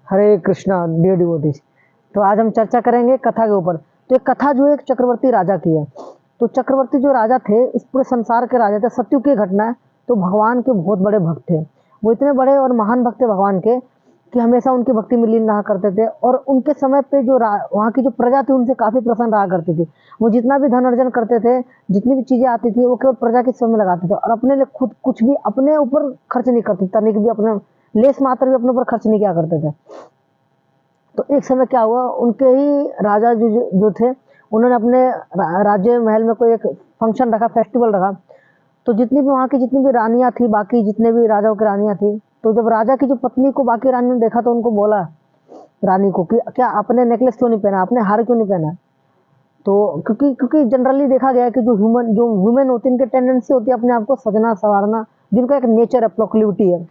हरे Krishna dear devotees. तो आज हम चर्चा करेंगे कथा के ऊपर। तो एक कथा जो एक चक्रवर्ती राजा की है। तो चक्रवर्ती जो राजा थे इस पूरे संसार के राजा थे, सत्युग की घटना है। तो भगवान के बहुत बड़े भक्त थे। वो इतने बड़े और महान भक्त थे भगवान के कि हमेशा उनकी भक्ति में लीन रहा करते थे। और उनके समय पे जो वहाँ की जो प्रजा थी उनसे काफी प्रसन्न रहा करती थी। वो जितना भी धन अर्जन करते थे, जितनी भी चीजें आती थी, वो केवल प्रजा के सेवा में लगाते थे और अपने लिए खुद कुछ भी अपने ऊपर खर्च नहीं करते, तनिक भी अपने लेस मात्र भी अपने ऊपर खर्च नहीं किया करते थे। तो एक समय क्या हुआ, उनके ही राजा जो थे उन्होंने अपने राज्य महल में कोई एक फंक्शन रखा, फेस्टिवल रखा। तो जितनी भी वहाँ की जितनी भी रानियां थी, बाकी जितने भी राजाओं की रानियां थी, तो जब राजा की जो पत्नी को बाकी रानियों ने देखा तो उनको बोला, रानी को, कि क्या आपने नेकलेस क्यों नहीं पहना, आपने हार क्यों नहीं पहना। तो क्योंकि क्योंकि जनरली देखा गया है कि जो वुमेन होती है इनकी टेंडेंसी होती है अपने आप को सजना संवारना, जिनका एक नेचर है, प्रोक्लिविटी है।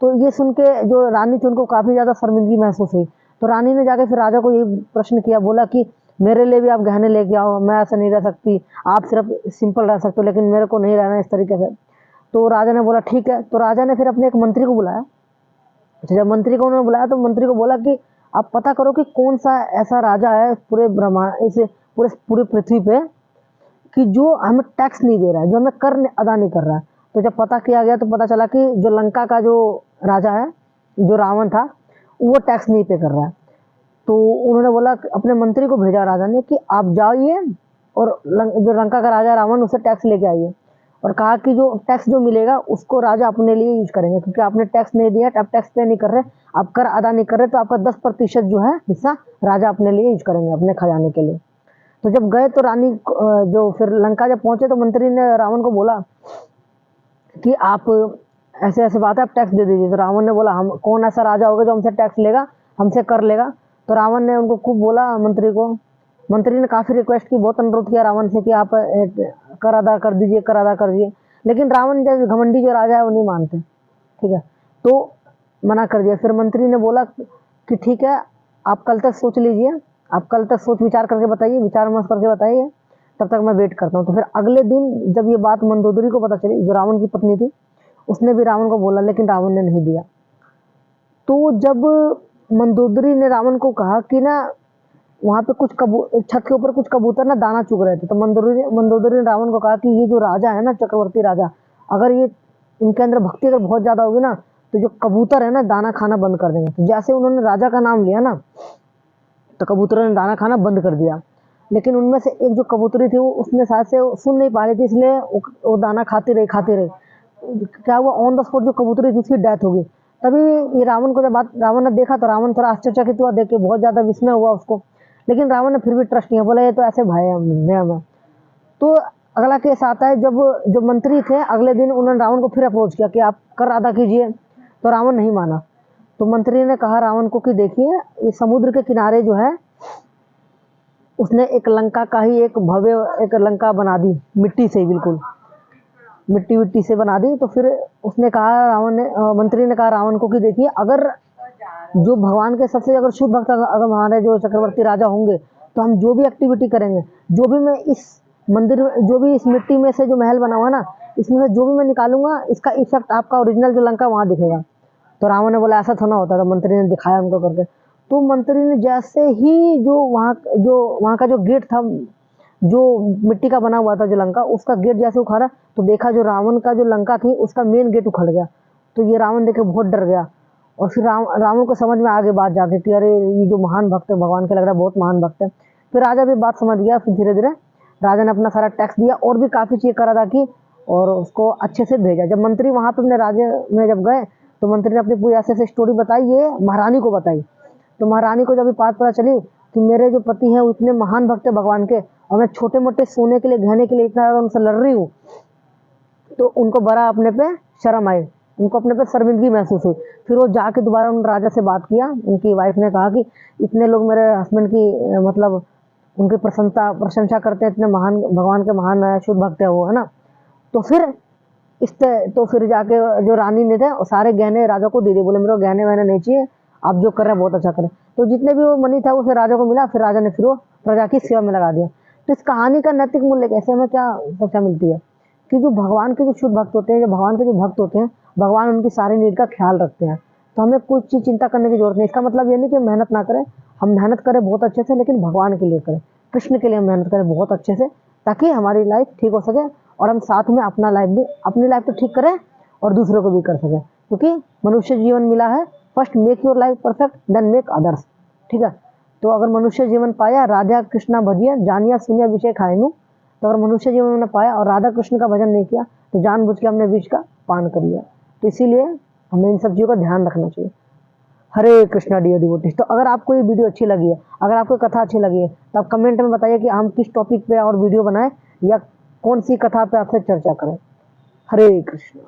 तो ये सुन के जो रानी थी उनको काफी ज्यादा शर्मिंदगी महसूस हुई। तो रानी ने जाके फिर राजा को यही प्रश्न किया, बोला कि मेरे लिए भी आप गहने लेके आओ, मैं ऐसा नहीं रह सकती, आप सिर्फ सिंपल रह सकते हो लेकिन मेरे को नहीं रहना इस तरीके से। तो राजा ने बोला ठीक है। तो राजा ने फिर अपने एक मंत्री को बुलाया। अच्छा, जब मंत्री को उन्होंने बुलाया तो मंत्री को बोला कि आप पता करो कि कौन सा ऐसा राजा है पूरे ब्रह्मांड, इस पूरे पूरी पृथ्वी पे, कि जो हमें टैक्स नहीं दे रहा है, जो हमें कर अदा नहीं कर रहा है। तो जब पता किया गया तो पता चला कि जो लंका का जो राजा है, जो रावण था, वो टैक्स नहीं पे कर रहा है। तो उन्होंने बोला, अपने मंत्री को भेजा राजा ने कि आप जाइए और जो लंका का राजा रावण उसे टैक्स लेके आइए, और कहा कि जो टैक्स जो मिलेगा उसको राजा अपने लिए यूज करेंगे, क्योंकि आपने टैक्स नहीं दिया, आप टैक्स पे नहीं कर रहे, आप कर अदा नहीं कर रहे, तो आपका 10% जो है हिस्सा राजा अपने लिए यूज करेंगे, अपने खजाने के लिए। तो जब गए तो रानी जो फिर लंका जब पहुंचे तो मंत्री ने रावण को बोला कि आप ऐसे ऐसे बात है, आप टैक्स दे दीजिए। तो रावण ने बोला, हम कौन ऐसा राजा होगा जो हमसे टैक्स लेगा, हमसे कर लेगा। तो रावण ने उनको खूब बोला मंत्री को। मंत्री ने काफी रिक्वेस्ट की, बहुत अनुरोध किया रावण से कि आप कर अदा कर दीजिए, कर अदा कर दीजिए। लेकिन रावण जैसे घमंडी जो राजा है वो नहीं मानते, ठीक है। तो मना कर दिया। फिर मंत्री ने बोला कि ठीक है, आप कल तक सोच लीजिए, आप कल तक सोच विचार करके बताइए, विचार विमर्श करके बताइए, तब तक मैं वेट करता हूँ। तो फिर अगले दिन जब ये बात मंदोदरी को पता चली, जो रावण की पत्नी थी, उसने भी रावण को बोला, लेकिन रावण ने नहीं दिया। तो जब मंदोदरी ने रावण को कहा कि ना वहां पे कुछ छत के ऊपर कुछ कबूतर ना दाना चुग रहे थे, तो मंदोदरी ने रावण को कहा कि ये जो राजा है ना, चक्रवर्ती राजा, अगर ये इनके अंदर भक्ति अगर बहुत ज्यादा होगी ना, तो जो कबूतर है ना दाना खाना बंद कर देंगे। तो जैसे उन्होंने राजा का नाम लिया ना, तो कबूतरों ने दाना खाना बंद कर दिया। लेकिन उनमें से एक जो कबूतरी थी वो उसने शायद से सुन नहीं पा रही थी, इसलिए वो दाना खाती रही खाती रही। क्या हुआ, ऑन द स्पॉट जो कबूतरी थी उसकी डेथ हो गई। तभी ये रावण को जब बात रावण ने देखा तो रावण थोड़ा आश्चर्यचकित हुआ, देख के बहुत ज्यादा विस्मय हुआ उसको। लेकिन रावण ने फिर भी ट्रस्ट किया, बोला ये तो ऐसे भाई है। तो अगला केस आता है, जब जो मंत्री थे अगले दिन उन्होंने रावण को फिर अप्रोच किया कि आप कर अदा कीजिए, तो रावण नहीं माना। तो मंत्री ने कहा रावण को कि देखिए, ये समुद्र के किनारे जो है उसने एक लंका का ही एक भव्य एक लंका बना दी, मिट्टी से, बिल्कुल मिट्टी विट्टी से बना दी। तो फिर उसने कहा, रावण ने मंत्री ने कहा रावण को कि देखिए, अगर जो भगवान के सबसे अगर शुद्ध भक्त अगर हमारे जो चक्रवर्ती राजा होंगे, तो हम जो भी एक्टिविटी करेंगे, जो भी मैं इस मंदिर, जो भी इस मिट्टी में से जो महल बना हुआ ना, इसमें से जो भी मैं निकालूंगा, इसका इफेक्ट आपका ओरिजिनल जो लंका वहां दिखेगा। तो रावण ने बोला ऐसा थोड़ा होता था। मंत्री ने दिखाया उनको करके। तो मंत्री ने जैसे ही जो वहाँ का जो गेट था, जो मिट्टी का बना हुआ था जो लंका, उसका गेट जैसे उखाड़ा तो देखा जो रावण का जो लंका थी उसका मेन गेट उखड़ गया। तो ये रावण देख के बहुत डर गया। और फिर रावण को समझ में आ गई बात जाके कि अरे ये जो महान भक्त है भगवान के, लग रहा है बहुत महान भक्त है। फिर राजा भी बात समझ गया। फिर धीरे धीरे राजा ने अपना सारा टैक्स दिया और भी काफी चीज कर अदा की और उसको अच्छे से भेजा। जब मंत्री वहां पे अपने राज्य में जब गए तो मंत्री ने अपनी पूरी ऐसे ऐसे स्टोरी बताई, ये महारानी को बताई। तो महारानी को जब बात पता चली कि मेरे जो पति हैं वो इतने महान भक्त है भगवान के, और मैं छोटे मोटे सोने के लिए गहने के लिए इतना ज्यादा उनसे लड़ रही हूँ, तो उनको बड़ा अपने पे शर्म आई, उनको अपने पे शर्मिंदगी महसूस हुई। फिर वो जाके दोबारा उन राजा से बात किया। उनकी वाइफ ने कहा कि इतने लोग मेरे हस्बैंड की मतलब उनकी प्रशंसा करते हैं, इतने महान भगवान के महान शुद्ध भक्त है वो, है ना। तो फिर तो फिर जाके जो रानी ने थे सारे गहने राजा को दे दिए, बोले मेरे को गहने वहने नहीं चाहिए, आप जो कर रहे हैं बहुत अच्छा करें। तो जितने भी वो मनी था वो फिर राजा को मिला। फिर राजा ने फिर वो प्रजा की सेवा में लगा दिया। तो इस कहानी का नैतिक मूल्य कैसे हमें क्या शिक्षा मिलती है कि जो भगवान के जो शुद्ध भक्त होते हैं, जो भगवान के जो भक्त होते हैं, भगवान उनकी सारी नीड का ख्याल रखते हैं। तो हमें कुछ चीज़ चिंता करने की जरूरत नहीं। इसका मतलब ये नहीं कि मेहनत ना करें, हम मेहनत करें बहुत अच्छे से, लेकिन भगवान के लिए करें, कृष्ण के लिए हम मेहनत करें बहुत अच्छे से, ताकि हमारी लाइफ ठीक हो सके और हम साथ में अपना लाइफ भी, अपनी लाइफ तो ठीक करें और दूसरों को भी कर सकें। क्योंकि मनुष्य जीवन मिला है, first make your life perfect then make others. ठीक है, तो अगर मनुष्य जीवन पाया राधा कृष्णा भजिया जानिया सुनिया विषय खाएनु, तो अगर मनुष्य जीवन हमने पाया और राधा कृष्ण का भजन नहीं किया तो जानबूझ के हमने विष का पान कर लिया। तो इसीलिए हमें इन सब चीज़ों का ध्यान रखना चाहिए। हरे कृष्णा डियर डिवोटीज। तो अगर आपको ये वीडियो अच्छी लगी है, अगर आपको कथा अच्छी लगी है, तो आप कमेंट में बताइए कि हम किस टॉपिक पे और वीडियो बनाएं या कौन सी कथा पे आपसे चर्चा करें। हरे कृष्ण।